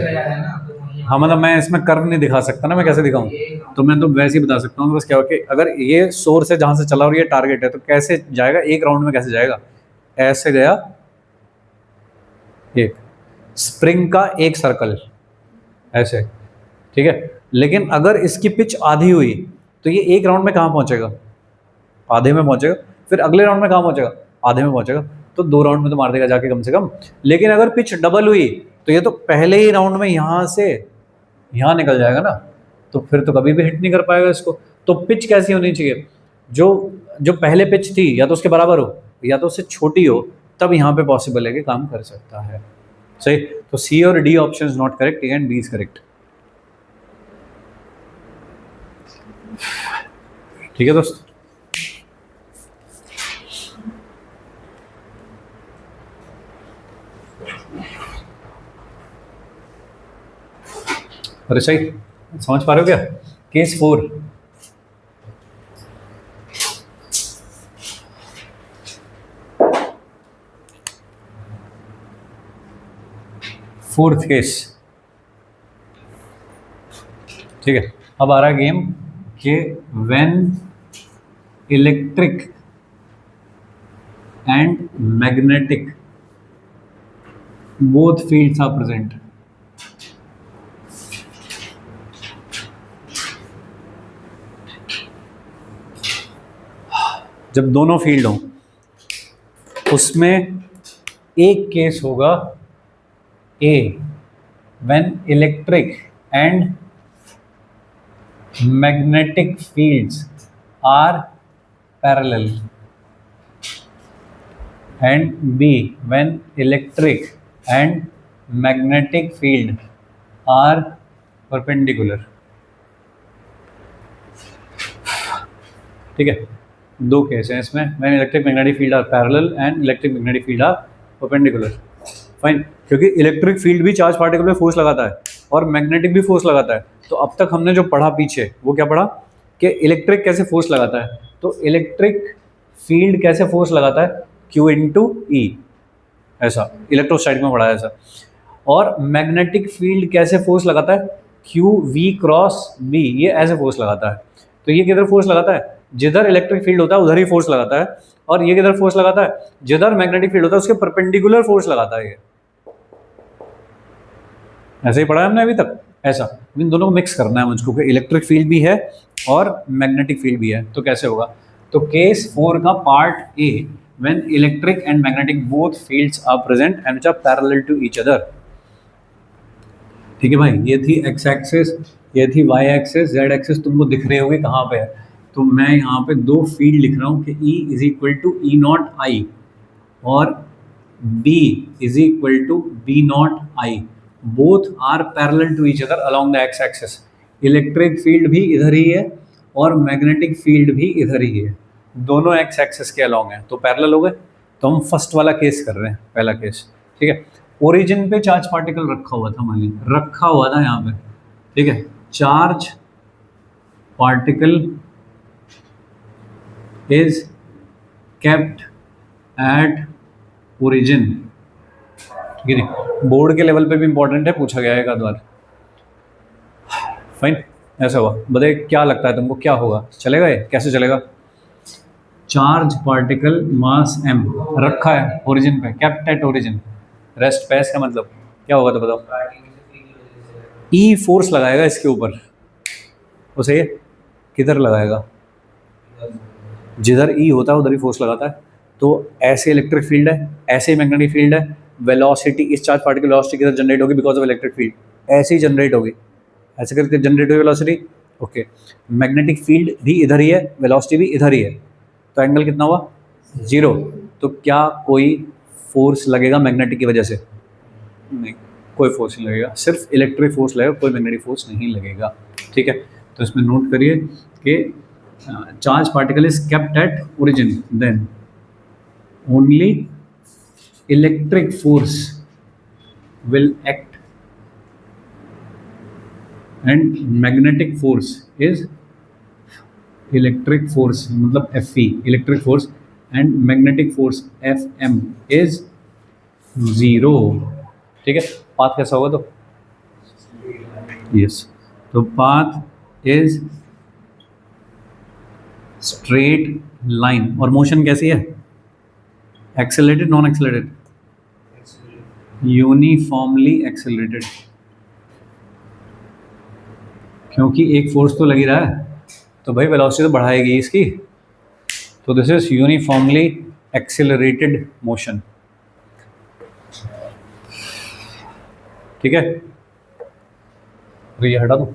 हाँ मतलब मैं इसमें कर्व नहीं दिखा सकता ना, मैं कैसे दिखाऊं? तो मैं तो वैसे ही बता सकता हूँ बस क्या हो कि अगर ये सोर्स है जहाँ से चला और ये टारगेट है तो कैसे जाएगा, एक राउंड में कैसे जाएगा? ऐसे गया एक स्प्रिंग का एक सर्कल ऐसे, ठीक है। लेकिन अगर इसकी पिच आधी हुई तो ये एक राउंड में कहाँ पहुंचेगा? आधे में पहुंचेगा। फिर अगले राउंड में कहाँ पहुंचेगा? आधे में पहुंचेगा। तो 2 राउंड में तो मार देगा जाके कम से कम। लेकिन अगर पिच डबल हुई तो ये तो पहले ही राउंड में यहाँ से यहाँ निकल जाएगा ना, तो फिर तो कभी भी हिट नहीं कर पाएगा इसको। तो पिच कैसी होनी चाहिए? जो जो पहले पिच थी या तो उसके बराबर हो या तो उससे छोटी हो, तब यहाँ पे पॉसिबल है कि काम कर सकता है। सही। तो सी और D option is not correct, A and B is correct. ठीक है दोस्त। अरे सही, समझ पा रहे हो क्या? केस 4, फोर्थ केस, ठीक है। अब आ रहा है गेम कि when electric and magnetic both fields are present. जब दोनों फील्ड हों उसमें एक केस होगा A, when electric and magnetic fields are parallel, and B, when electric and magnetic field are perpendicular. ठीक है, दो केस हैं इसमें, when electric magnetic field are parallel and electric magnetic field are perpendicular. Fine, क्योंकि इलेक्ट्रिक फील्ड भी चार्ज पार्टिकल पे फोर्स लगाता है और मैग्नेटिक भी फोर्स लगाता है। तो अब तक हमने जो पढ़ा पीछे वो क्या पढ़ा कि इलेक्ट्रिक कैसे फोर्स लगाता है, तो इलेक्ट्रिक फील्ड कैसे फोर्स लगाता है, Q इंटू ई, ऐसा इलेक्ट्रोस्टैटिक में पढ़ा है ऐसा। और मैग्नेटिक फील्ड कैसे फोर्स लगाता है, Q V क्रॉस B, ये ऐसे फोर्स लगाता है। तो ये किधर फोर्स लगाता है? जिधर इलेक्ट्रिक फील्ड होता है उधर ही फोर्स लगाता है। और ये किधर फोर्स लगाता है? जिधर मैग्नेटिक फील्ड होता है उसके परपेंडिकुलर फोर्स लगाता है। ये ऐसे ही पढ़ा है हमने अभी तक ऐसा। इन दोनों को मिक्स करना है मुझको कि इलेक्ट्रिक फील्ड भी है और मैग्नेटिक फील्ड भी है, तो कैसे होगा? तो केस 4 का part A, when electric and magnetic both fields are present and which are parallel to each other. ठीक है भाई, ये थी एक्स एक्सिस, ये थी वाई एक्सिस, जेड एक्सिस तुमको दिख रहे होगे कहाँ पे है। तो मैं यहाँ पे दो फील्ड लिख रहा हूँ कि E is equal to E naught i और B is equal to B not i, both are parallel to each other along the x axis. Electric field भी इधर ही है और मैग्नेटिक फील्ड भी इधर ही है, दोनों एक्स एक्सिस के अलोंग है, तो पैरेलल हो गए। तो हम फर्स्ट वाला केस कर रहे हैं, पहला केस। ठीक है, ओरिजिन पे चार्ज पार्टिकल रखा हुआ था, मान लीजिए रखा हुआ था यहाँ पे। ठीक है, charge particle is kept at origin. ठीक है, बोर्ड के लेवल पे भी इंपॉर्टेंट है, पूछा गया है एक आध बार। फाइन, ऐसा हुआ। बताइए क्या लगता है तुमको, क्या होगा? चलेगा ये? कैसे चलेगा? चार्ज पार्टिकल मास m रखा है ओरिजिन पे, केप्ट एट ओरिजिन, रेस्ट पे, इसका मतलब क्या होगा तो बताओ? ई फोर्स लगाएगा इसके ऊपर, वो सही है? किधर लगाएगा? जिधर ई होता है उधर ही फोर्स लगाता है। तो ऐसे इलेक्ट्रिक फील्ड है, ऐसे ही मैग्नेटिक फील्ड है, वेलोसिटी, इस चार्ज पार्टिकल वेलोसिटी किधर जनरेट होगी? बिकॉज ऑफ इलेक्ट्रिक फील्ड, ऐसे ही जनरेट होगी, ऐसे करके जनरेट होगी वेलोसिटी। ओके, मैग्नेटिक फील्ड भी इधर ही है, वेलोसिटी भी इधर ही है, तो एंगल कितना हुआ? 0। तो क्या कोई फोर्स लगेगा मैग्नेटिक की वजह से? नहीं, कोई फोर्स नहीं लगेगा, सिर्फ इलेक्ट्रिक फोर्स लगेगा, कोई मैग्नेटिक फोर्स नहीं लगेगा। ठीक है, तो इसमें नोट करिए कि charge particle is kept at origin, then only electric force will act and magnetic force is electric force, मतलब Fe electric force, and magnetic force Fm is 0। ठीक है, बात कैसा होगा? तो यस, तो पाथ इज स्ट्रेट लाइन। और मोशन कैसी है? Accelerated, non accelerated? Uniformly accelerated, क्योंकि एक फोर्स तो लगी रहा है, तो भाई वेलोसिटी तो बढ़ाएगी इसकी। तो this is uniformly accelerated motion. ठीक है, तो ये हटा दो।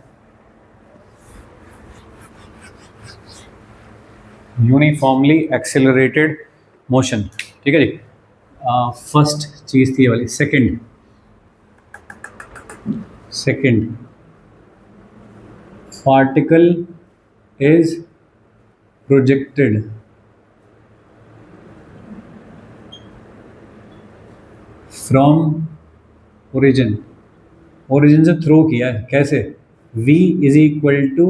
यूनिफॉर्मली एक्सेलरेटेड मोशन, ठीक है जी। फर्स्ट चीज थी ये वाली। Second particle is projected from origin, origin से थ्रो किया है। कैसे? v is equal to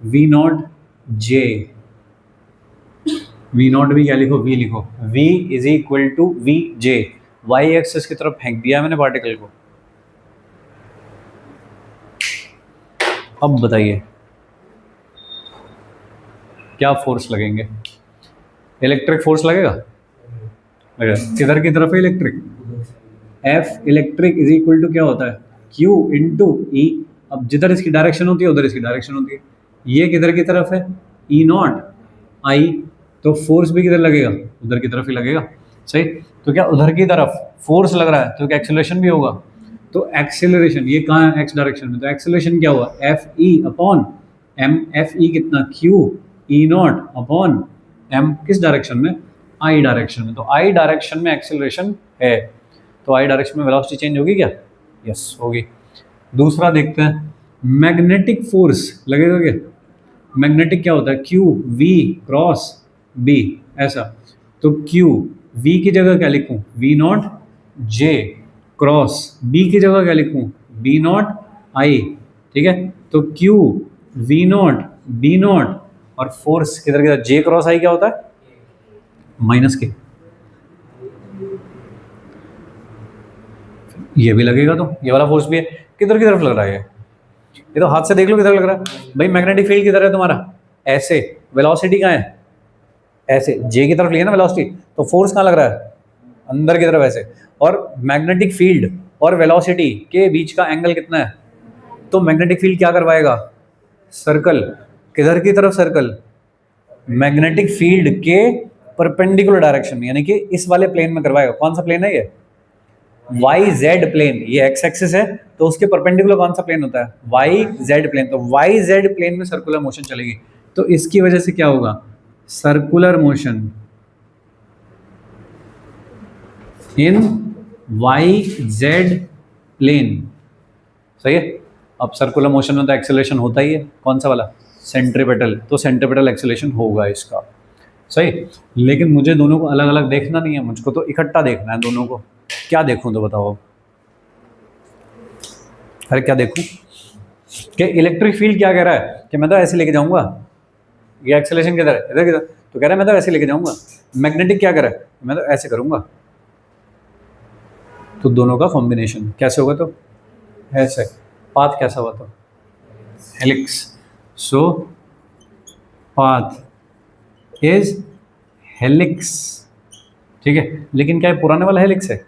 we not j. V not भी क्या लिखो? v लिखो। v is equal to v j. Y axis की तरफ फेंक दिया मैंने पार्टिकल को। अब बताइए क्या फोर्स लगेंगे? इलेक्ट्रिक फोर्स लगेगा? किधर की तरफ है electric? F electric is equal to क्या होता है? Q into E. अब जिधर इसकी डायरेक्शन होती है उधर इसकी डायरेक्शन होती है। ये किधर की तरफ है? ई नॉट आई। तो फोर्स भी किधर लगेगा? उधर की तरफ ही लगेगा। सही। तो क्या उधर की तरफ फोर्स लग रहा है तो क्या एक्सेलरेशन भी होगा? तो एक्सेलरेशन ये कहाँ है? एक्स डायरेक्शन में। तो एक्सेलरेशन क्या हुआ? F E upon M. F E कितना? Q E naught upon M. किस डायरेक्शन में? आई डायरेक्शन में। तो आई डायरेक्शन में एक्सेलरेशन है, तो आई डायरेक्शन में वेलोसिटी चेंज होगी क्या? यस होगी। दूसरा देखते हैं, मैग्नेटिक फोर्स लगेगा क्या? मैग्नेटिक क्या होता है? क्यू वी क्रॉस बी, ऐसा। तो क्यू वी की जगह क्या लिखूं? V not J cross B की जगह क्या लिखूं? B not I. ठीक है, तो Q V not B not और फोर्स किधर किधर? जे क्रॉस आई क्या होता है? माइनस के। ये भी लगेगा, तो ये वाला फोर्स भी है। किधर की तरफ लग रहा है ये तो हाथ से देख लो किधर लग रहा है भाई। मैग्नेटिक फील्ड किधर है तुम्हारा? ऐसे। वेलोसिटी कहाँ है? ऐसे। जे की तरफ लिया ना वेलोसिटी, तो फोर्स कहाँ लग रहा है? अंदर की तरफ ऐसे। और मैग्नेटिक फील्ड और वेलोसिटी के बीच का एंगल कितना है? तो मैग्नेटिक फील्ड क्या करवाएगा? सर्कल। किधर की तरफ सर्कल? मैग्नेटिक फील्ड के परपेंडिकुलर डायरेक्शन में, यानी कि इस वाले प्लेन में करवाएगा। कौन सा प्लेन है ये? Y Z plane. ये एक्स एक्सिस है तो उसके परपेंडिकुलर कौन सा प्लेन होता है? Y Z plane. तो वाई जेड प्लेन में सर्कुलर मोशन चलेगी, तो इसकी वजह से क्या होगा? Circular motion in Y Z plane. सही है। अब सर्कुलर मोशन में तो एक्सेलरेशन होता ही है। कौन सा वाला? सेंट्रीपेटल। तो सेंट्रीपेटल एक्सेलरेशन होगा इसका। सही। लेकिन मुझे दोनों को अलग अलग देखना नहीं है, मुझको तो इकट्ठा देखना है दोनों को। क्या देखूं तो बताओ? अरे क्या देखूं कि इलेक्ट्रिक फील्ड क्या कह रहा है कि मैं तो ऐसे लेके जाऊंगा। ये एक्सेलरेशन किधर है? इधर किधर? तो कह रहा है मैं तो ऐसे लेके जाऊंगा। मैग्नेटिक क्या कह रहा है? मैं तो ऐसे करूंगा। तो दोनों का कॉम्बिनेशन कैसे होगा? तो ऐसे। पाथ कैसा हुआ? तो helix. So path is helix. ठीक है, लेकिन क्या है पुराने वाला हेलिक्स है?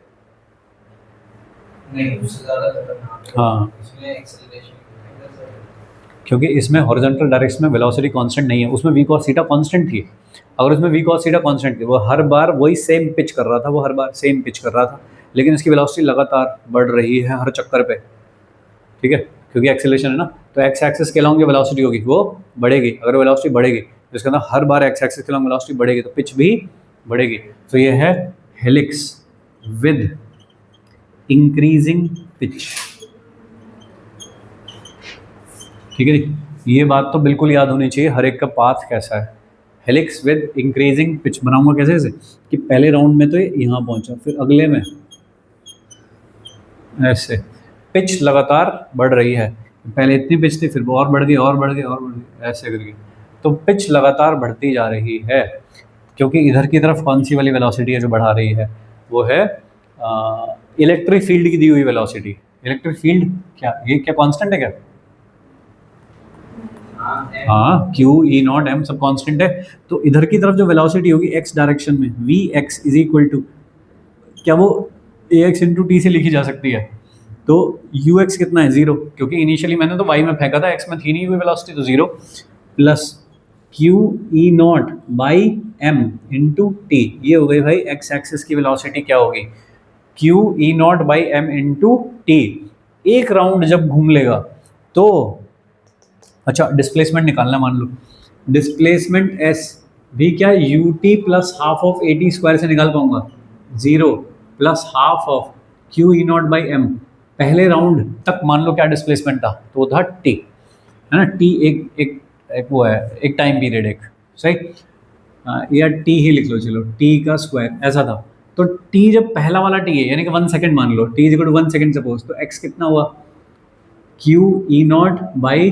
नहीं, उससे ज़्यादा खतरनाक है। हाँ, इसमें एक्सेलरेशन क्योंकि इसमें हॉरिजॉन्टल डायरेक्शन में वेलोसिटी कांस्टेंट नहीं है। उसमें वी कॉस थीटा कांस्टेंट थी। अगर उसमें वी कॉस थीटा कांस्टेंट थी, वो हर बार वही सेम पिच कर रहा था, वो हर बार सेम पिच कर रहा था। लेकिन इसकी वेलोसिटी लगातार बढ़ रही है हर चक्कर पे। ठीक है, क्योंकि एक्सेलरेशन है ना, तो एक्स एक्सिस के अलॉन्ग जो वेलोसिटी होगी वो बढ़ेगी। अगर वेलोसिटी बढ़ेगी तो इसके अंदर हर बार एक्स एक्सिस के अलॉन्ग वेलोसिटी बढ़ेगी, तो पिच भी बढ़ेगी। तो ये है हेलिक्स विद इंक्रीजिंग पिच। ठीक है जी, ये बात तो बिल्कुल याद होनी चाहिए हर एक का पाथ कैसा है। हेलिक्स विद इंक्रीजिंग पिच बनाऊंगा कैसे ऐसे कि पहले राउंड में तो ये यहाँ पहुंचा, फिर अगले में ऐसे पिच लगातार बढ़ रही है। पहले इतनी पिच थी, फिर वो और बढ़ गई और बढ़ गई और बढ़ गई, ऐसे करके। तो पिच लगातार बढ़ती जा रही है, क्योंकि इधर की तरफ कौन सी वाली वेलोसिटी है जो बढ़ा रही है? वो है इलेक्ट्रिक फील्ड की दी हुई वेलोसिटी। इलेक्ट्रिक फील्ड क्या ये क्या कांस्टेंट है क्या? हाँ क्यू ई नॉट एम सब कांस्टेंट है, तो इधर की तरफ जो वेलोसिटी होगी एक्स डायरेक्शन में V X is equal to, क्या वो ए एक्स इंटू टी से लिखी जा सकती है? तो यू एक्स कितना है? जीरो, क्योंकि इनिशियली मैंने तो वाई में फेंका था, एक्स में थी नहीं कोई वेलोसिटी, तो zero plus Q E not by M into T, ये हो गई भाई एक्स एक्सिस की वेलोसिटी क्या होगी, Q E not by M into T. एक राउंड जब घूम लेगा तो, अच्छा डिस्प्लेसमेंट निकालना, मान लो डिस्प्लेसमेंट एस भी क्या U T plus half of A T square से निकाल पाऊंगा, zero plus half of Q E not by M, पहले राउंड तक मान लो क्या डिस्प्लेसमेंट था, तो वो था टी, है ना, टी एक एक एक वो है, एक टाइम पीरियड एक, सही, या टी ही लिख लो, चलो टी का स्क्वायर ऐसा था। तो टी जब पहला वाला टी है यानी कि 1 सेकेंड मान लो, t is equal to 1 second suppose, तो एक्स कितना हुआ, Q E not by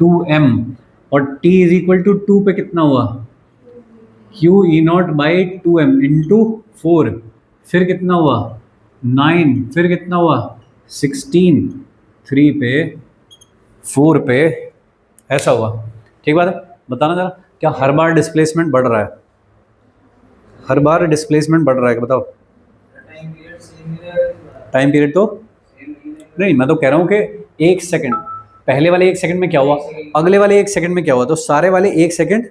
2m, और t इज इक्वल टू 2 पे कितना हुआ, Q E not by 2m into 4, फिर कितना हुआ 9, फिर कितना हुआ 16, 3 पे 4 पे, ऐसा हुआ। ठीक बात है, बताना जरा, क्या हर बार डिस्प्लेसमेंट बढ़ रहा है? हर बार डिस्प्लेसमेंट बढ़ रहा है, बताओ। टाइम पीरियड सेम ही रहेगा। टाइम पीरियड तो सेम ही रहेगा। नहीं, मैं तो कह रहा हूँ कि 1 सेकेंड, पहले वाले 1 सेकेंड में क्या हुआ, अगले वाले 1 सेकेंड में क्या हुआ, तो सारे वाले 1 सेकेंड,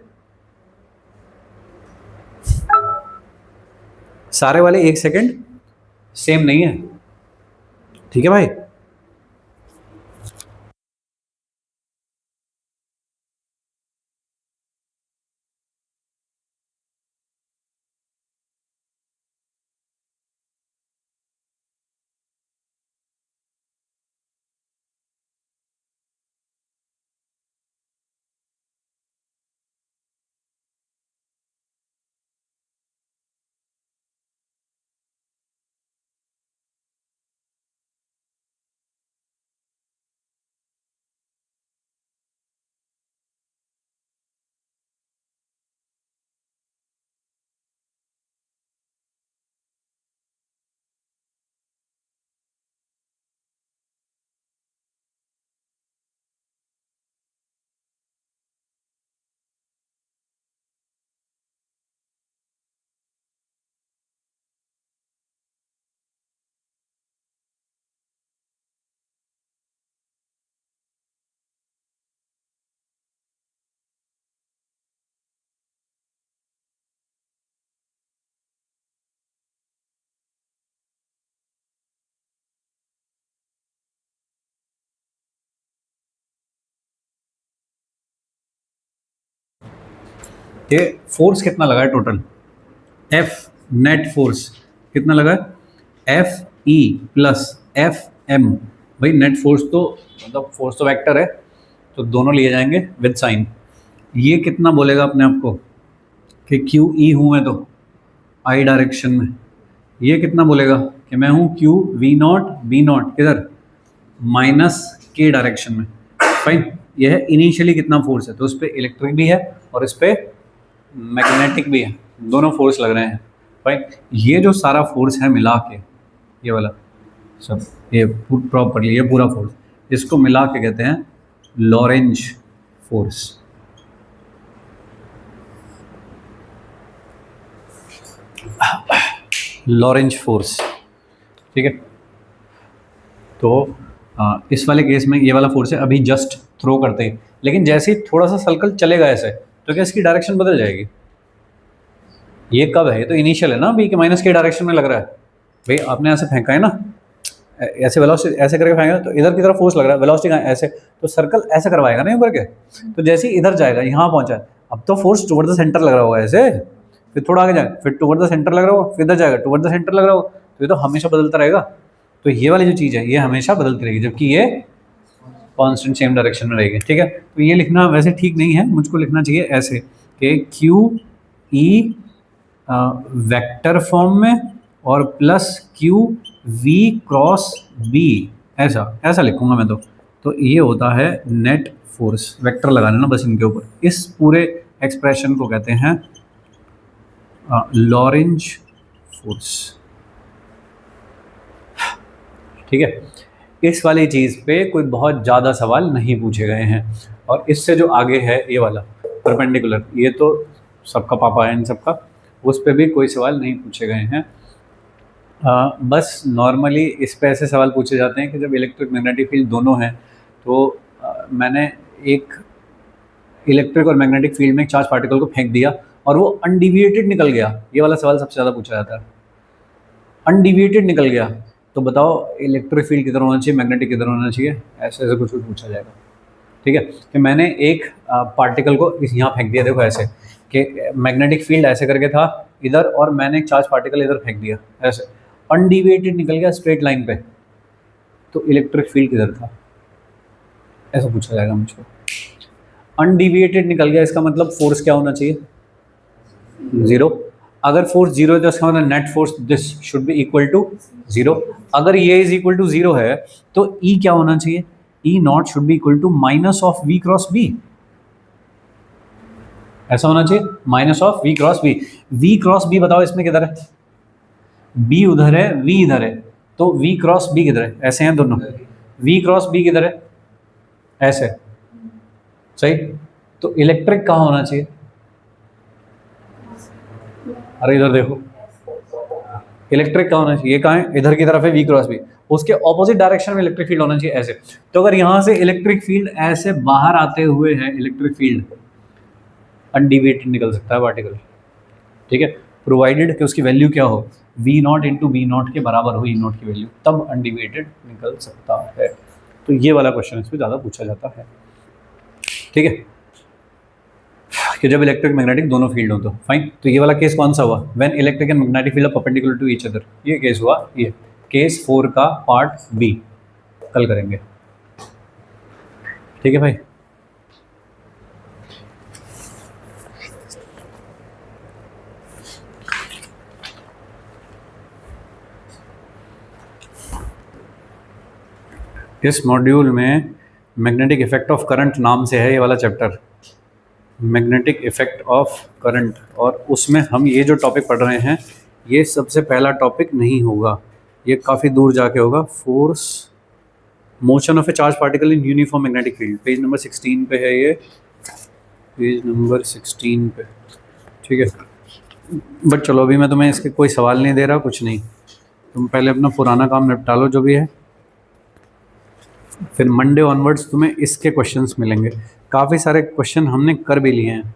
सारे वाले 1 सेकेंड सेम नहीं है। ठीक है भाई, ये फोर्स कितना लगा है टोटल, एफ नेट फोर्स कितना लगा है, F E plus F M, भाई नेट फोर्स तो मतलब फोर्स तो वेक्टर है, तो दोनों लिए जाएंगे विद साइन। ये कितना बोलेगा अपने आप को कि क्यू ई हूँ मैं तो आई डायरेक्शन में, ये कितना बोलेगा कि मैं हूँ Q V not B not किधर, माइनस के डायरेक्शन में। फाइन, यह है इनिशियली कितना फोर्स है, तो उस पर इलेक्ट्रिक भी है और इस पर मैग्नेटिक भी है, दोनों फोर्स लग रहे हैं। फाइन, ये जो सारा फोर्स है मिला के, ये वाला सब, ये प्रॉपरली ये पूरा फोर्स, इसको मिला के कहते हैं लॉरेंज फोर्स। लॉरेंज फोर्स, ठीक है। तो इस वाले केस में ये वाला फोर्स है, अभी जस्ट थ्रो करते ही, लेकिन जैसे ही थोड़ा सा सर्कल चलेगा ऐसे, तो क्या इसकी डायरेक्शन बदल जाएगी? ये कब है, ये तो इनिशियल है ना अभी, कि माइनस के डायरेक्शन में लग रहा है। भाई आपने ऐसे फेंका है ना, ऐसे वेलोसिटी ऐसे करके फेंका, तो इधर की तरफ फोर्स लग रहा है, वेलोसिटी कहाँ है? ऐसे, तो सर्कल ऐसे करवाएगा ना ऊपर के, तो जैसे ही इधर जाएगा, यहाँ पहुँचा, अब तो फोर्स टुवर्ड द सेंटर लग रहा होगा ऐसे, फिर थोड़ा आगे जाएगा, फिर टुवर्ड द सेंटर लग रहा होगा, फिर इधर जाएगा टुवर्ड द सेंटर लग रहा होगा, तो ये तो हमेशा बदलता रहेगा। तो ये वाली जो चीज़ है ये हमेशा बदलती रहेगी, जबकि ये कांस्टेंट सेम डायरेक्शन में रहेगी। ठीक है, तो ये लिखना वैसे ठीक नहीं है, मुझको लिखना चाहिए ऐसे कि क्यू ई वेक्टर फॉर्म में और plus Q V cross B, ऐसा ऐसा लिखूंगा मैं तो ये होता है नेट फोर्स, वेक्टर लगा लेना बस इनके ऊपर। इस पूरे एक्सप्रेशन को कहते हैं लॉरेंज फोर्स। ठीक है, इस वाली चीज़ पे कोई बहुत ज़्यादा सवाल नहीं पूछे गए हैं। और इससे जो आगे है ये वाला परपेंडिकुलर, ये तो सबका पापा है इन सबका, उस पर भी कोई सवाल नहीं पूछे गए हैं। बस नॉर्मली इस पे ऐसे सवाल पूछे जाते हैं कि जब इलेक्ट्रिक मैग्नेटिक फील्ड दोनों हैं तो मैंने एक इलेक्ट्रिक और मैग्नेटिक फील्ड में एक चार्ज पार्टिकल को फेंक दिया और वो अनडिविएटेड निकल गया, ये वाला सवाल सबसे ज़्यादा पूछा जाता है। अनडिविएटेड निकल गया तो बताओ इलेक्ट्रिक फील्ड किधर होना चाहिए, मैग्नेटिक किधर होना चाहिए, ऐसे ऐसे कुछ पूछा जाएगा। ठीक है, कि मैंने एक पार्टिकल को यहाँ फेंक दिया, देखो ऐसे कि मैग्नेटिक फील्ड ऐसे करके था इधर और मैंने एक चार्ज पार्टिकल इधर फेंक दिया, ऐसे अनडिविएटेड निकल गया स्ट्रेट लाइन पे, तो इलेक्ट्रिक फील्ड किधर था, ऐसा पूछा जाएगा मुझको। अनडिविएटेड निकल गया इसका मतलब फोर्स क्या होना चाहिए, 0। अगर फोर्स 0 है तो इसका मतलब net force this should be equal to 0। अगर ये इज इक्वल टू 0 है तो E क्या होना चाहिए, E not should be equal to minus of V cross B, ऐसा होना चाहिए, minus of V cross B। V cross B बताओ इसमें किधर है, B उधर है V इधर है, तो V क्रॉस B किधर है, ऐसे हैं दोनों, V क्रॉस B किधर है, ऐसे, सही। तो इलेक्ट्रिक कहाँ होना चाहिए, अरे इधर देखो, इलेक्ट्रिक कहाँ होना चाहिए, ये कहाँ है, इधर की तरफ है V क्रॉस B, उसके ऑपोजिट डायरेक्शन में इलेक्ट्रिक फील्ड होना चाहिए, ऐसे। तो अगर यहाँ से इलेक्ट्रिक फील्ड ऐसे बाहर आते हुए है, इलेक्ट्रिक फील्ड अनडिविएटेड निकल सकता है पार्टिकल, ठीक है, प्रोवाइडेड कि उसकी वैल्यू क्या हो, V not into B not के बराबर हो E नॉट की वैल्यू, तब अनडिविएटेड निकल सकता है। तो ये वाला क्वेश्चन इसमें ज़्यादा पूछा जाता है, ठीक है, कि जब इलेक्ट्रिक मैग्नेटिक दोनों फील्ड हो तो फाइन। तो ये वाला केस कौन सा हुआ, when electric and magnetic field are perpendicular to each other, ये केस हुआ, ये केस 4 का पार्ट B कल करेंगे, ठीक है भाई। इस मॉड्यूल में मैग्नेटिक इफेक्ट ऑफ करंट नाम से है ये वाला chapter, magnetic effect of current, और उसमें हम ये जो टॉपिक पढ़ रहे हैं ये सबसे पहला टॉपिक नहीं होगा, ये काफ़ी दूर जाके होगा। Force motion of A charge particle in uniform magnetic field, page number 16 पे है ये, पेज नंबर 16 पे, ठीक है। बट चलो अभी मैं तुम्हें इसके कोई सवाल नहीं दे रहा, कुछ नहीं, तुम पहले अपना पुराना काम निपटा लो जो भी है, फिर मंडे ऑनवर्ड्स तुम्हें इसके क्वेश्चंस मिलेंगे। काफ़ी सारे क्वेश्चन हमने कर भी लिए हैं,